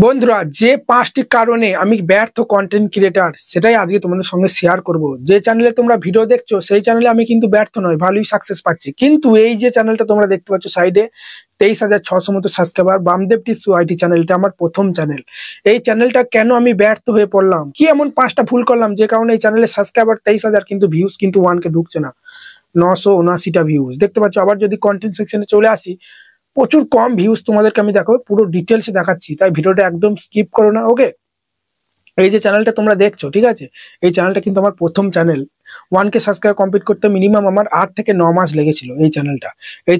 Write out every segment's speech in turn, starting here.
বন্ধুরা, যে 5টি কারণে আমি ব্যর্থ কন্টেন্ট ক্রিয়েটার সেটাই আজকে তোমাদের সঙ্গে শেয়ার করব। যে চ্যানেলে তোমরা ভিডিও দেখছো সেই চ্যানেলে আমি কিন্তু ব্যর্থ নয়, ভালোই সাকসেস পাচ্ছি। কিন্তু এই যে চ্যানেলটা তোমরা দেখতে পাচ্ছ সাইডে 23,600 মতো সাবস্ক্রাইবার, বামদেব টিপস ওয়াইটি চ্যানেলটা আমার প্রথম চ্যানেল। এই চ্যানেলটা কেন আমি ব্যর্থ হয়ে পড়লাম, কি এমন 5টা ভুল করলাম যে কারণে এই চ্যানেলে সাবস্ক্রাইবার 23,000 কিন্তু ভিউজ কিন্তু 1K ঢুকছে না, 979টা ভিউজ দেখতে পাচ্ছ। আবার যদি কন্টেন্ট সেকশনে চলে আসি, প্রচুর কম ভিউজ তোমাদেরকে আমি দেখাবো, পুরো ডিটেলসে দেখাচ্ছি, তাই ভিডিওটা একদম স্কিপ করো না। ওকে, এই যে চ্যানেলটা তোমরা দেখছো, ঠিক আছে, এই চ্যানেলটা কিন্তু আমার প্রথম চ্যানেল। 1K সাবস্ক্রাইব কমপ্লিট করতে মিনিমাম আমার 8 থেকে 9 মাস লেগেছিল। এই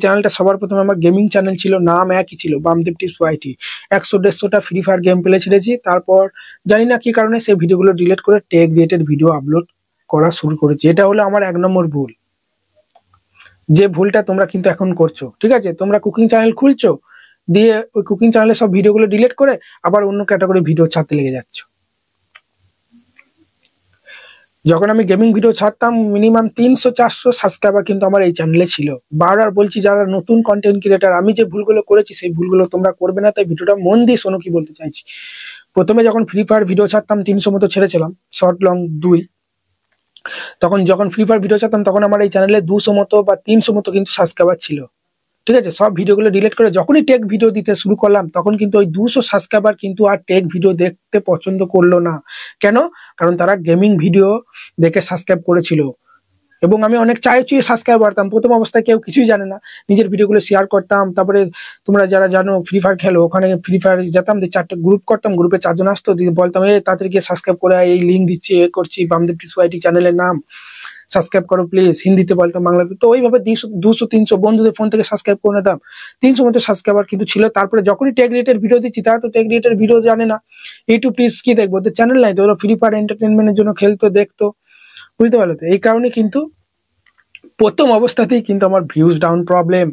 চ্যানেলটা সবার প্রথমে আমার গেমিং চ্যানেল ছিল, নাম একই ছিল, বামদেব টিপস ওয়াইটি। 100-150টা ফ্রি ফায়ার গেম প্লে ছেড়েছি, তারপর জানি না কি কারণে সেই ভিডিওগুলো ডিলিট করে টেক রিলেটেড ভিডিও আপলোড করা শুরু করেছি। এটা হলো আমার 1 নম্বর ভুল, যে ভুলটা তোমরা কিন্তু এখন করছো। ঠিক আছে, তোমরা কুকিং চ্যানেল খুলছো, দিয়ে ওই কুকিং চ্যানেলে সব ভিডিওগুলো ডিলিট করে আবার অন্য ক্যাটাগরি ভিডিও ছাড়তে লেগে যাচ্ছ। যখন আমি গেমিং ভিডিও ছাড়তাম মিনিমাম 300-400 সাবস্ক্রাইবার কিন্তু আমার এই চ্যানেলে ছিল। বারবার বলছি, যারা নতুন কন্টেন্ট ক্রিয়েটার, আমি যে ভুলগুলো করেছি সেই ভুলগুলো তোমরা করবে না, তাই ভিডিওটা মন দিয়ে শোনো কি বলতে চাইছি। প্রথমে যখন ফ্রি ফায়ার ভিডিও ছাড়তাম 300 মতো ছেড়েছিলাম, শর্ট লং 2। তখন যখন ফ্রি ফায়ার ভিডিও ছাড়তাম তখন আমার এই চ্যানেলে 200 মতো বা 300 মতো কিন্তু সাবস্ক্রাইবার ছিল। ঠিক আছে, সব ভিডিওগুলো ডিলিট করে যখনই টেক ভিডিও দিতে শুরু করলাম তখন কিন্তু ওই 200 সাবস্ক্রাইবার কিন্তু আর টেক ভিডিও দেখতে পছন্দ করলো না। কেন? কারণ তারা গেমিং ভিডিও দেখে সাবস্ক্রাইব করেছিল, এবং আমি অনেক চুয়ে সাবস্ক্রাইব করতাম। প্রথম অবস্থায় কেউ কিছুই জানে না, নিজের ভিডিওগুলো শেয়ার করতাম। তারপরে তোমরা যারা জানো ফ্রি ফায়ার খেলো, ওখানে ফ্রি ফায়ার যেতাম, 4টে গ্রুপ করতাম, গ্রুপে 4 জন আসতো, দিয়ে বলতাম তাড়াতাড়ি গিয়ে সাবস্ক্রাইব করে, এই লিঙ্ক দিচ্ছি, করছি, বামদেব টিপস ওয়াইটি চ্যানেলের নাম, সাবস্ক্রাইব করো প্লিজ। হিন্দিতে বলতাম, বাংলাতে। তো ওইভাবে 200-300 বন্ধুদের ফোন থেকে সাবস্ক্রাইব করে নিতাম। 300 মতো সাবস্ক্রাইবার কিন্তু ছিল। তারপরে যখনই টেক রিলেটেড ভিডিও দিচ্ছি, তারা তো টেক রিলেটেড ভিডিও জানে না, ইউটিউব টিপস কি দেখবো, তো চ্যানেল নাই, তো ওরা ফ্রি ফায়ার এন্টারটেনমেন্টের জন্য খেলতো, দেখতো, বুঝতে পারলো তো। এই কারণে কিন্তু প্রথম অবস্থাতেই কিন্তু আমার ভিউজ ডাউন প্রবলেম।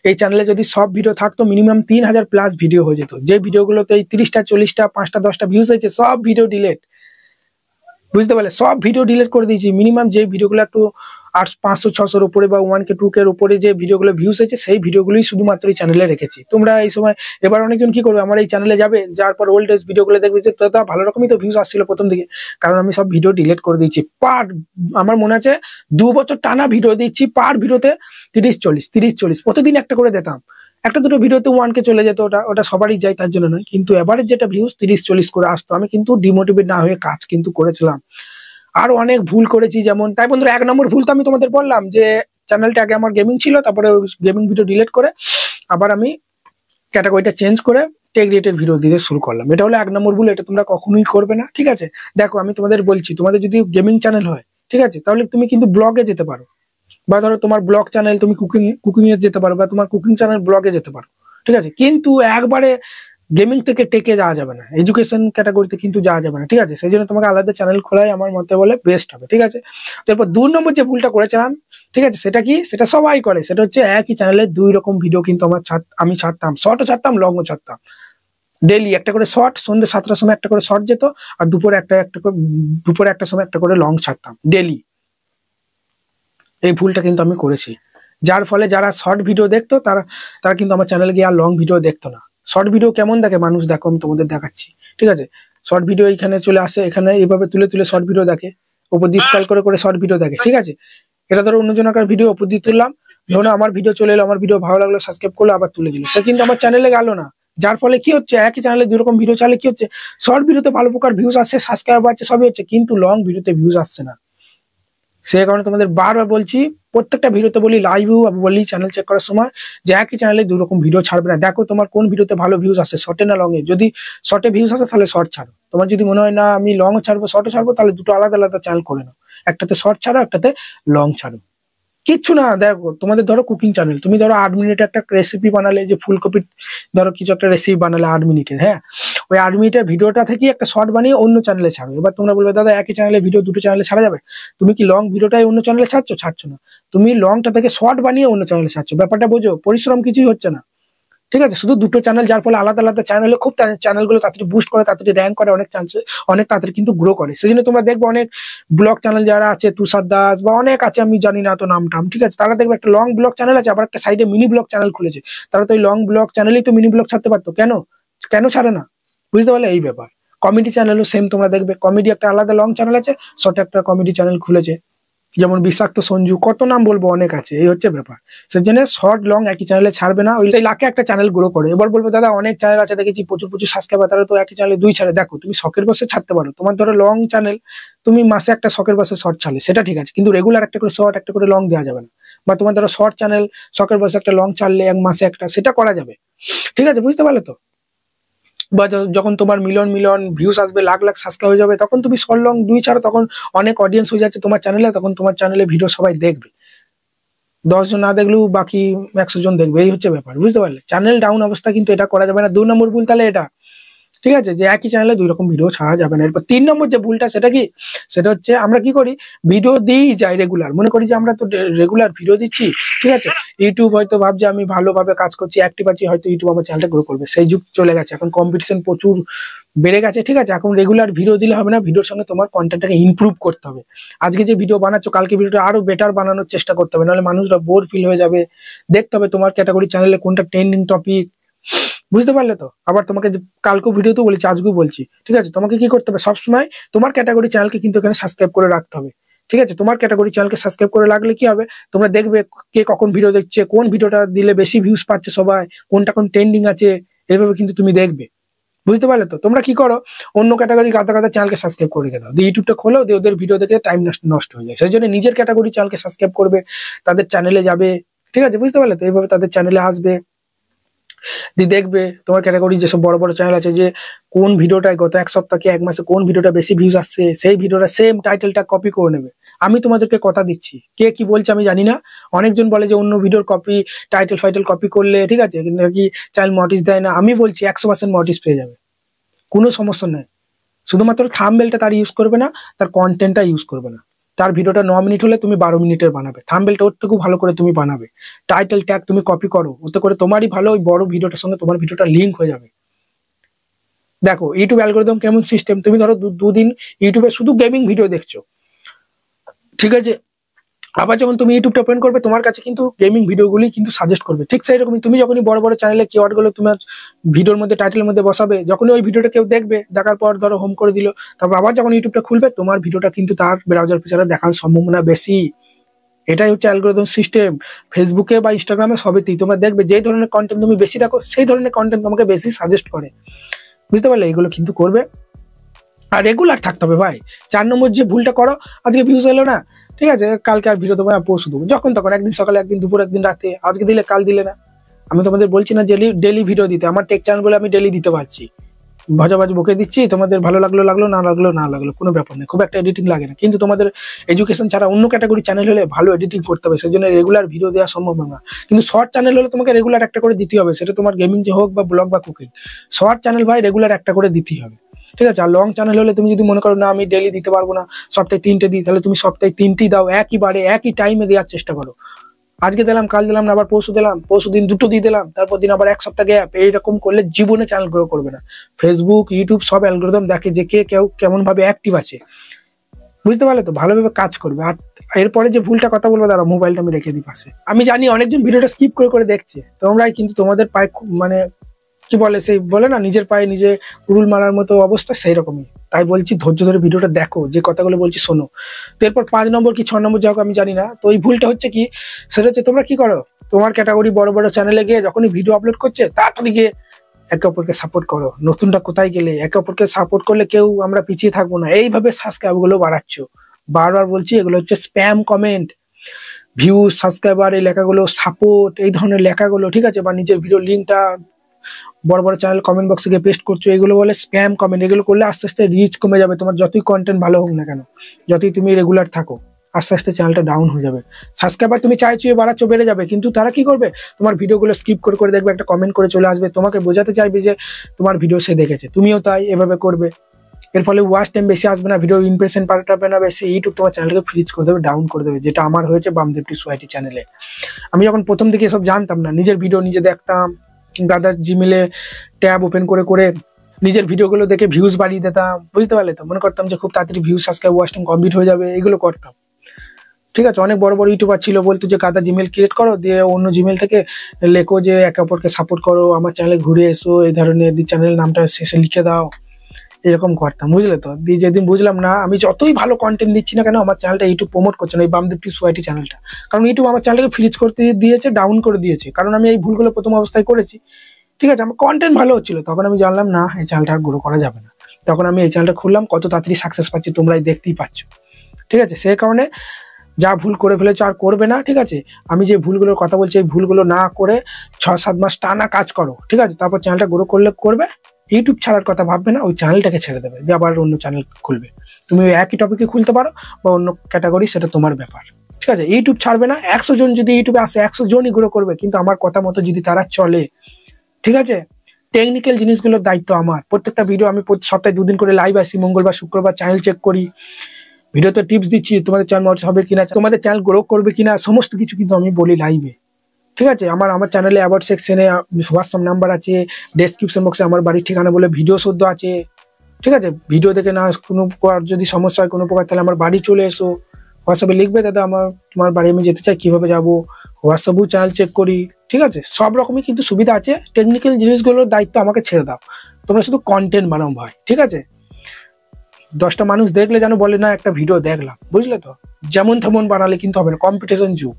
এই চ্যানেলে যদি সব ভিডিও থাকতো মিনিমাম 3000 প্লাস ভিডিও হয়ে যেত। যে ভিডিওগুলোতে এই 30টা 40টা 5টা 10টা ভিউজ হয়েছে, সব ভিডিও ডিলেট, বুঝতে পারলে, সব ভিডিও ডিলিট করে দিয়েছি। মিনিমাম যে ভিডিওগুলো একটু 500-600 উপরে বা 1K 2K উপরে যে ভিডিওগুলো ভিউজ হয়েছে, সেই ভিডিওগুলোই শুধুমাত্র এই চ্যানেলে রেখেছি। তোমরা এই সময় এবার অনেকজন কি করবে, আমার এই চ্যানেলে যাবে, যার পর ওল্ড এজ ভিডিওগুলো দেখবে যে তা ভালো রকমই তো ভিউজ আসছিল প্রথম দিকে, কারণ আমি সব ভিডিও ডিলিট করে দিয়েছি। আমার মনে আছে 2 বছর টানা ভিডিও দিচ্ছি, পার ভিডিওতে 30-40 প্রতিদিন একটা করে দিতাম। একটা দুটো ভিডিওতে 1K চলে যেত, ওটা সবারই যায়, তার জন্য নয়, কিন্তু এবারে যেটা ভিউজ 30-40 করে আসতো, আমি কিন্তু ডিমোটিভেট না হয়ে কাজ কিন্তু করেছিলাম। আরো অনেক ভুল করেছি, যেমন, তাই বন্ধুরা 1 নম্বর ভুল তো আমি তোমাদের বললাম, যে চ্যানেলটা আগে আমার গেমিং ছিল, তারপরে গেমিং ভিডিও ডিলিট করে আবার আমি ক্যাটাগরিটা চেঞ্জ করে টেক রিলেটেড ভিডিও দিতে শুরু করলাম। এটা হলো 1 নম্বর ভুল, এটা তোমরা কখনোই করবে না। ঠিক আছে, দেখো আমি তোমাদের বলছি, তোমাদের যদি গেমিং চ্যানেল হয়, ঠিক আছে, তাহলে তুমি কিন্তু ব্লগে যেতে পারো, বা ধরো তোমার ব্লগ চ্যানেল, তুমি কুকিং এ যেতে পারো, বা তোমার কুকিং চ্যানেল ব্লগে যেতে পারো। ঠিক আছে, কিন্তু একবারে গেমিং থেকে টেকে যাওয়া যাবে না, এডুকেশন ক্যাটাগরিতে কিন্তু যাওয়া যাবে না। ঠিক আছে, সেই জন্য তোমাকে আলাদা চ্যানেল খোলাই আমার মতে বলে বেস্ট হবে। ঠিক আছে, তো এরপর 2 নম্বর যে ভুলটা করেছিলাম, ঠিক আছে, সেটা কি, সেটা সবাই করে, সেটা হচ্ছে একই চ্যানেলে 2 রকম ভিডিও কিন্তু আমি ছাড়তাম, শর্টও ছাড়তাম, লংও ছাড়তাম। ডেইলি একটা করে শর্ট, সন্ধ্যে 7টার সময় একটা করে শর্ট যেত, আর দুপুরে একটা সময় একটা করে লং ছাড়তাম ডেইলি। এই ভুলটা কিন্তু আমি করেছি, যার ফলে যারা শর্ট ভিডিও দেখতো তারা তারা কিন্তু আমার চ্যানেলে গিয়ে আর লং ভিডিও দেখতো না। শর্ট ভিডিও কেমন দেখে মানুষ, দেখো আমি তোমাদের দেখাচ্ছি। ঠিক আছে, শর্ট ভিডিও এখানে চলে আসে, এখানে এইভাবে তুলে তুলে শর্ট ভিডিও দেখে, উপর দিয়ে স্ক্রল করে করে শর্ট ভিডিও দেখে। ঠিক আছে, এটা ধরো অন্যজনকার ভিডিও উপর দিয়ে তুললাম, ধরো আমার ভিডিও চলে এলো, আমার ভিডিও ভালো লাগলো, সাবস্ক্রাইব করলো, আবার তুলে দিল, সে কিন্তু আমার চ্যানেলে গেল না। যার ফলে কি হচ্ছে, একই চ্যানেলে 2 রকম ভিডিও চালে কি হচ্ছে, শর্ট ভিডিওতে ভালো প্রকার ভিউজ আসছে, সাবস্ক্রাইব আছে, সবই হচ্ছে, কিন্তু লং ভিডিওতে ভিউজ আসছে না। সে কারণে তোমাদের বারবার বলছি, প্রত্যেকটা ভিডিওতে বলি, লাইভেও বলি, চ্যানেল চেক করার সময়, যে একই চ্যানেলে 2 রকম ভিডিও ছাড়বে না। দেখো তোমার কোন ভিডিওতে ভালো ভিউজ আসে, শর্টে না লং এ। যদি শর্টে ভিউজ আসে তাহলে শর্ট ছাড়ো, তোমার যদি মনে হয় না আমি লং ছাড়বো শর্টও ছাড়বো, তাহলে দুটো আলাদা আলাদা চ্যানেল করে নাও, একটাতে শর্ট ছাড়ো, একটাতে লং ছাড়ো। কিচ্ছু না, দেখো তোমাদের ধরো কুকিং চ্যানেল, তুমি ধরো 8 মিনিটে একটা রেসিপি বানালে, যে ফুলকপির ধরো কিছু একটা রেসিপি বানালে 8 মিনিটের, হ্যাঁ, ওই 8 মিনিটের ভিডিওটা থেকে একটা শর্ট বানিয়ে অন্য চ্যানেলে ছাড়ো। এবার তোমরা বলবে, দাদা একই চ্যানেলে ভিডিও 2টো চ্যানেলে ছাড়া যাবে? তুমি কি লং ভিডিওটাই অন্য চ্যানেলে ছাড়ছো না, তুমি লংটা থেকে শর্ট বানিয়ে অন্য চ্যানেলে ছাড়ছো। ব্যাপারটা বোঝো, পরিশ্রম কিছুই হচ্ছে না। ঠিক আছে, শুধু 2টো চ্যানেল, যার ফলে আলাদা আলাদা চ্যানেলে খুব চ্যানেলগুলো তাড়াতাড়ি বুস্ট করে, তাড়াতাড়ি র্যাঙ্ক করে, অনেক তাড়াতাড়ি কিন্তু গ্রো করে। সেই জন্য তোমরা দেখবে অনেক ব্লগ চ্যানেল যারা আছে, তুষার দাস বা অনেক আছে, আমি জানি না তো নামটাম, ঠিক আছে, তারা দেখবে একটা লং ব্লগ চ্যানেল আছে, আবার একটা সাইডে মিনি ব্লগ চ্যানেল খুলেছে। তারা তো ওই লং ব্লগ চ্যানেলেই তো মিনি ব্লগ ছাড়তে পারতো, কেন ছাড়ে না? বুঝতে পারলে এই ব্যাপার। কমেডি চ্যানেলও সেম তোমরা দেখবে, কমেডি একটা আলাদা লং চ্যানেল আছে, শর্ট একটা কমেডি চ্যানেল খুলেছে, যেমন বিষাক্ত সঞ্জু, কত নাম বলবো, অনেক আছে, এই হচ্ছে ব্যাপার। সেজন্য শর্ট লং একই চ্যানেলে ছাড়বে না, ওই সেই লাখে একটা চ্যানেল গ্রো করে। এবার বলবো দাদা অনেক চ্যানেল আছে দেখেছি প্রচুর প্রচুর সাবস্ক্রাইবার, তারা তো একই চ্যানেলে 2 ছাড়ে। দেখো তুমি শখের বসে ছাড়তে পারো, তোমার ধরো লং চ্যানেল, তুমি মাসে একটা শখের বসে শর্ট ছাড়লে সেটা ঠিক আছে, কিন্তু রেগুলার একটা করে শর্ট একটা করে লং দেওয়া যাবে না। বা তোমার ধরো শর্ট চ্যানেল শখের বসে একটা লং ছাড়লে এক মাসে একটা, সেটা করা যাবে, ঠিক আছে, বুঝতে পারলে তো। বা যখন তোমার মিলিয়ন মিলিয়ন ভিউস আসবে, লাখ লাখ সাবস্ক্রাইব হয়ে যাবে, তখন তুমি শর্ট লং 2 ছাড়ো, তখন অনেক অডিয়েন্স হয়ে যাচ্ছে তোমার চ্যানেলে, তখন তোমার চ্যানেলে ভিডিও সবাই দেখবে, 10 জন না দেখলেও বাকি 100 জন দেখবে, এই হচ্ছে ব্যাপার, বুঝতে পারলে। চ্যানেল ডাউন অবস্থা কিন্তু এটা করা যাবে না। 2 নম্বর ভুল তাহলে এটা, ঠিক আছে, যে একই চ্যানেলে 2 রকম ভিডিও ছাড়া যাবে না। এরপর 3 নম্বর যে ভুলটা, সেটা কি, সেটা হচ্ছে আমরা কি করি, ভিডিও দিই যাই রেগুলার, মনে করি যে আমরা তো রেগুলার ভিডিও দিচ্ছি, ঠিক আছে, ইউটিউব হয়তো ভাবছে আমি ভালোভাবে কাজ করছি, অ্যাক্টিভ আছি, হয়তো ইউটিউব আমার চ্যানেলটা গ্রো করবে। সেই যুগ চলে গেছে, এখন কম্পিটিশন প্রচুর বেড়ে গেছে, ঠিক আছে। এখন রেগুলার ভিডিও দিলে হবে না, ভিডিওর সঙ্গে তোমার কন্টেন্টটাকে ইমপ্রুভ করতে হবে। আজকে যে ভিডিও বানাচ্ছ, কালকে ভিডিওটা আরো বেটার বানানোর চেষ্টা করতে হবে, নাহলে মানুষরা বোর ফিল হয়ে যাবে। দেখতে হবে তোমার ক্যাটাগরি চ্যানেলে কোনটা ট্রেন্ডিং টপিক, বুঝতে পারলে তো। আবার তোমাকে কালকেও ভিডিওতেও বলেছি, আজকেও বলছি, ঠিক আছে, তোমাকে কি করতে হবে, সবসময় তোমার ক্যাটাগরি চ্যানেলকে কিন্তু এখানে সাবস্ক্রাইব করে রাখতে হবে, ঠিক আছে। তোমার ক্যাটাগরি চ্যানেলকে সাবস্ক্রাইব করে রাখলে কি হবে, তোমরা দেখবে কে কখন ভিডিও দেখছে, কোন ভিডিওটা দিলে বেশি ভিউজ পাচ্ছে সবাই, কোনটা কোন ট্রেন্ডিং আছে, এইভাবে কিন্তু তুমি দেখবে, বুঝতে পারলে তো। তোমরা কি করো, অন্য ক্যাটাগরি গাদা গাদা চ্যানেলকে সাবস্ক্রাইব করে রেখে দাও, দিয়ে ইউটিউবটা খোলো, দিয়ে ওদের ভিডিও দেখে টাইম নষ্ট হয়ে যায়। সেই জন্য নিজের ক্যাটাগরি চ্যানেলকে সাবস্ক্রাইব করবে, তাদের চ্যানেলে যাবে, ঠিক আছে, বুঝতে পারলে তো। এইভাবে তাদের চ্যানেলে আসবে, দিয়ে দেখবে তোমার ক্যাটাগরি যেসব বড় বড় চ্যানেল আছে, যে কোন ভিডিওটায় গত 1 সপ্তাহ কি 1 মাসে কোন ভিডিওটা বেশি ভিউজ আসছে, সেই ভিডিওটা সেম টাইটেলটা কপি করে নেবে। আমি তোমাদেরকে কথা দিচ্ছি, কে কি বলছে আমি জানি না, অনেকজন বলে যে অন্য ভিডিওর কপি টাইটেল ফাইটেল কপি করলে, ঠিক আছে, নাকি চ্যানেল নোটিস দেয় না। আমি বলছি 100% নোটিস পেয়ে যাবে, কোনো সমস্যা নেই। শুধুমাত্র থাম্বনেলটা তার ইউজ করবে না, তার কন্টেন্টটা ইউজ করবে না। তার ভিডিওটা 9 মিনিট হলে তুমি 12 মিনিটের বানাবে, থাম্বনেলটা ওর থেকেও ভালো করে তুমি বানাবে, টাইটেল ট্যাগ তুমি কপি করো, ওতে করে তোমারই ভালো, ওই বড় ভিডিওটার সঙ্গে তোমার ভিডিওটা লিঙ্ক হয়ে যাবে। দেখো ইউটিউব অ্যালগরিদম কেমন সিস্টেম, তুমি ধরো দুদিন ইউটিউবে শুধু গেমিং ভিডিও দেখছো, ঠিক আছে, আবার যখন তুমি ইউটিউবটা ওপেন করবে, তোমার কাছে কিন্তু গেমিং ভিডিওগুলি কিন্তু সাজেস্ট করবে। ঠিক সেই রকমই তুমি যখনই বড় বড় চ্যানেলে কিওয়ার্ড গুলো তোমার ভিডিওর মধ্যে টাইটেলের মধ্যে বসাবে, যখনই ওই ভিডিওটা কেউ দেখবে, দেখার পর ধরো হোম করে দিল, তারপর আবার যখন ইউটিউবটা খুলবে, তোমার ভিডিওটা কিন্তু তার ব্রাউজার ফিচারে দেখার সম্ভাবনা বেশি। এটাই হচ্ছে অ্যালগরিদম সিস্টেম। ফেসবুকে বা ইনস্টাগ্রামে সবেতেই তোমরা দেখবে যে ধরনের কন্টেন্ট তুমি বেশি দেখো, সেই ধরনের কন্টেন্ট তোমাকে বেশি সাজেস্ট করে, বুঝতে পারলে। এগুলো কিন্তু করবে, আর রেগুলার থাকতে হবে ভাই। 4 নম্বর যে ভুলটা করো, আজকে ভিউজ এলো না, ঠিক আছে, কালকে আর ভিডিও দেবো না, পরশু দেবো, যখন তখন, একদিন সকালে, একদিন দুপুর, একদিন রাতে, আজকে দিলে কাল দিলে না। আমি তোমাদের বলছি না ডেলি ভিডিও দিতে, আমার টেক চ্যানেল বলে আমি ডেলি দিতে পারছি, ভাজাভাজি বকে দিচ্ছি, তোমাদের ভালো লাগলো লাগলো, না লাগলো না লাগলো, কোনো ব্যাপার নেই, খুব একটা এডিটিং লাগে না। কিন্তু তোমাদের এডুকেশন ছাড়া অন্য ক্যাটাগরি চ্যানেল হলে ভালো এডিটিং করতে হবে, সেই জন্য রেগুলার ভিডিও দেওয়া সম্ভব না। কিন্তু শর্ট চ্যানেল হলে তোমাকে রেগুলার একটা করে দিতে হবে, সেটা তোমার গেমিং যে হোক বা ব্লগ বা কুকিং, শর্ট চ্যানেল ভাই রেগুলার একটা করে দিতেই হবে, ঠিক আছে। আর লং চ্যানেল হলে তুমি যদি মনে করো না আমি ডেলি দিতে পারবো না, সপ্তাহে 3টে দিই, তাহলে তুমি সপ্তাহে 3টি দাও, একই বারে একই টাইমে দেওয়ার চেষ্টা করো। আজকে দিলাম, কাল দিলাম না, আবার পরশু দিলাম, পরশু দিন 2টো দিয়ে দিলাম, তারপর দিন আবার 1 সপ্তাহ গ্যাপ, এইরকম করলে জীবনে চ্যানেল গ্রো করবে না। ফেসবুক ইউটিউব সব অ্যালগরিদম দেখে যে কে কেউ কেমন ভাবে অ্যাক্টিভ আছে, বুঝতে পারলে তো, ভালোভাবে কাজ করবে। আর এরপরে যে ভুলটা কথা বলবো, দাঁড়া মোবাইলটা আমি রেখে দিই পাশে। আমি জানি অনেকজন ভিডিওটা স্কিপ করে করে দেখছে, তোমরাই কিন্তু তোমাদের পায়ে মানে কি বলে, সেই বলে না নিজের পায়ে নিজে রুল মারার মতো অবস্থা, সেই রকমই। তাই বলছি ধৈর্য ধরে ভিডিওটা দেখো, যে কথাগুলো বলছি শোনো। তো এরপর 5 নম্বর কি 6 নম্বর যাও আমি জানি না, তো এই ভুলটা হচ্ছে কি, সেটা হচ্ছে তোমরা কি করো, তোমার ক্যাটাগরি বড় বড় চ্যানেলে গিয়ে যখনই ভিডিও আপলোড করছে, তাড়াতাড়ি গিয়ে একে অপরকে সাপোর্ট করো। নতুনটা কোথায় গেলে, একে অপরকে সাপোর্ট করলে কেউ আমরা পিছিয়ে থাকবো না, এইভাবে সাবস্ক্রাইব গুলো বাড়াচ্ছ। বারবার বলছি, এগুলো হচ্ছে স্প্যাম কমেন্ট, ভিউ, সাবস্ক্রাইবার, এই লেখাগুলো, সাপোর্ট, এই ধরনের লেখাগুলো, ঠিক আছে, বা নিজের ভিডিও লিঙ্কটা বড় বড় চ্যানেল কমেন্ট বক্সে গিয়ে পেস্ট করছো, এগুলো বলে স্প্যাম কমেন্ট। এগুলো করলে আস্তে আস্তে রিচ কমে যাবে, তোমার যতই কন্টেন্ট ভালো হোক না কেন, যতই তুমি রেগুলার থাকো, আস্তে আস্তে চ্যানেলটা ডাউন হয়ে যাবে। সাবস্ক্রাইবার তুমি চাইছো বাড়াচ্ছ, বেড়ে যাবে, কিন্তু তারা কি করবে, তোমার ভিডিওগুলো স্কিপ করে করে দেখবে, একটা কমেন্ট করে চলে আসবে, তোমাকে বোঝাতে চাইবে যে তোমার ভিডিও সে দেখেছে, তুমিও তাই এভাবে করবে। এর ফলে ওয়াচ টাইম বেশি আসবে না, ভিডিও ইমপ্রেশন পাল্টাবে না বেশি, ইউটিউব তোমার চ্যানেলকে ফ্রিজ করে দেবে, ডাউন করে দেবে, যেটা আমার হয়েছে বামদেব টি সোসাইটি চ্যানেলে। আমি যখন প্রথম দিকে এসব জানতাম না, নিজের ভিডিও নিজে দেখতাম, দাদার জিমেলে ট্যাব ওপেন করে করে নিজের ভিডিওগুলো দেখে ভিউজ বাড়িয়ে দিতাম, বুঝতে পারলে তো, মনে করতাম যে খুব তাড়াতাড়ি views, subscribe, watch time complete হয়ে যাবে, এগুলো করতাম। ঠিক আছে, অনেক বড় বড় ইউটিউবার ছিল, বলতো যে কাদা জিমেল ক্রিয়েট করো, দিয়ে অন্য জিমেল থেকে লেখো যে একে অপরকে সাপোর্ট করো, আমার চ্যানেলে ঘুরে এসো, এই ধরনের চ্যানেল নামটা শেষে লিখে দাও, এরকম করতাম, বুঝলে তো। দিয়ে যেদিন বুঝলাম না আমি যতই ভালো কন্টেন্ট দিচ্ছি না কেন আমার চ্যানেলটা ইউটিউব প্রমোট করছে না, এই বামদেব টিপস ওয়াইটি চ্যানেলটা, কারণ ইউটিউব আমার চ্যানেলকে ফ্রিজ করতে দিয়েছে, ডাউন করে দিয়েছে, কারণ আমি এই ভুলগুলো প্রথম অবস্থায় করেছি। ঠিক আছে, আমার কন্টেন্ট ভালো হচ্ছিল, তখন আমি জানলাম না এই চ্যানেলটা আর গ্রো করা যাবে না, তখন আমি এই চ্যানেলটা খুললাম, কত তাড়াতাড়ি সাকসেস পাচ্ছি তোমরাই দেখতেই পাচ্ছ। ঠিক আছে, সেই কারণে যা ভুল করে ফেলেছো আর করবে না। ঠিক আছে, আমি যে ভুলগুলোর কথা বলছি এই ভুলগুলো না করে 6-7 মাস টানা কাজ করো। ঠিক আছে, তারপর চ্যানেলটা গ্রো করলে করবে, ইউটিউব ছাড়ার কথা ভাববে না, ওই চ্যানেলটাকে ছেড়ে দেবে, দিয়ে আবার অন্য চ্যানেল খুলবে। তুমি ওই একই টপিকে খুলতে পারো বা অন্য ক্যাটাগরি, সেটা তোমার ব্যাপার। ঠিক আছে, ইউটিউব ছাড়বে না, 100 জন যদি ইউটিউবে আসে 100 জনই গ্রো করবে, কিন্তু আমার কথা মতো যদি তারা চলে। ঠিক আছে, টেকনিক্যাল জিনিসগুলোর দায়িত্ব আমার। প্রত্যেকটা ভিডিও আমি সপ্তাহে 2 দিন করে লাইভ আসি, মঙ্গলবার শুক্রবার চ্যানেল চেক করি, ভিডিওতে টিপস দিচ্ছি, তোমাদের চ্যানেল মনিটাইজ হবে কিনা, তোমাদের চ্যানেল গ্রো করবে কিনা, সমস্ত কিছু কিন্তু আমি বলি লাইভে। ঠিক আছে, আমার চ্যানেলে অ্যাবাউট সেকশনে হোয়াটসঅ্যাপ নাম্বার আছে, ডেসক্রিপশন বক্সে আমার বাড়ির ঠিকানা বলে ভিডিও সদ্য আছে। ঠিক আছে, ভিডিও দেখে না কোনো প্রকার যদি সমস্যা হয় কোনো প্রকার, তাহলে আমার বাড়ি চলে এসো, হোয়াটসঅ্যাপে লিখবে দাদা তোমার বাড়ি আমি যেতে চাই, কিভাবে যাবো, হোয়াটসঅ্যাপেও চ্যানেল চেক করি। ঠিক আছে, সব রকমই কিন্তু সুবিধা আছে, টেকনিক্যাল জিনিসগুলোর দায়িত্ব আমাকে ছেড়ে দাও, তোমরা শুধু কন্টেন্ট বানাও ভাই। ঠিক আছে, 10টা মানুষ দেখলে যেন বলে না একটা ভিডিও দেখলাম, বুঝলে তো। যেমন তেমন বানালে কিন্তু হবে না, কম্পিটিশন যুগ।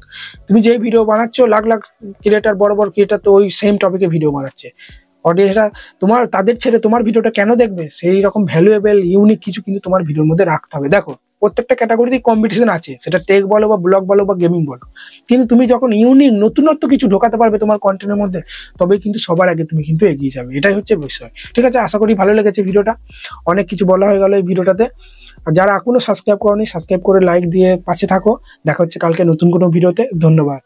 তুমি যেই ভিডিও বানাচ্ছ, লাখ লাখ ক্রিয়েটার, বড় বড় ক্রিয়েটার তো ওই সেম টপিকে ভিডিও বানাচ্ছে, অডিয়েন্সরা তাদের ছেড়ে তোমার ভিডিওটা কেন দেখবে? সেই রকম ভ্যালুয়েবল ইউনিক কিছু কিন্তু তোমার ভিডিওর মধ্যে রাখতে হবে। দেখো, প্রত্যেকটা ক্যাটাগরিতেই কম্পিটিশন আছে, সেটা টেক বলো বা ব্লগ বলো বা গেমিং বলো, কিন্তু তুমি যখন ইউনিক নতুনত্ব কিছু ঢোকাতে পারবে তোমার কন্টেন্টের মধ্যে, তবেই কিন্তু সবার আগে তুমি কিন্তু এগিয়ে যাবে, এটাই হচ্ছে বিষয়। ঠিক আছে, আশা করি ভালো লেগেছে ভিডিওটা, অনেক কিছু বলা হয়ে গেল এই ভিডিওটাতে। আর যারা এখনো সাবস্ক্রাইব করোনি, সাবস্ক্রাইব করে লাইক দিয়ে পাশে থাকো। দেখা হচ্ছে কালকে নতুন কোনো ভিডিওতে। ধন্যবাদ।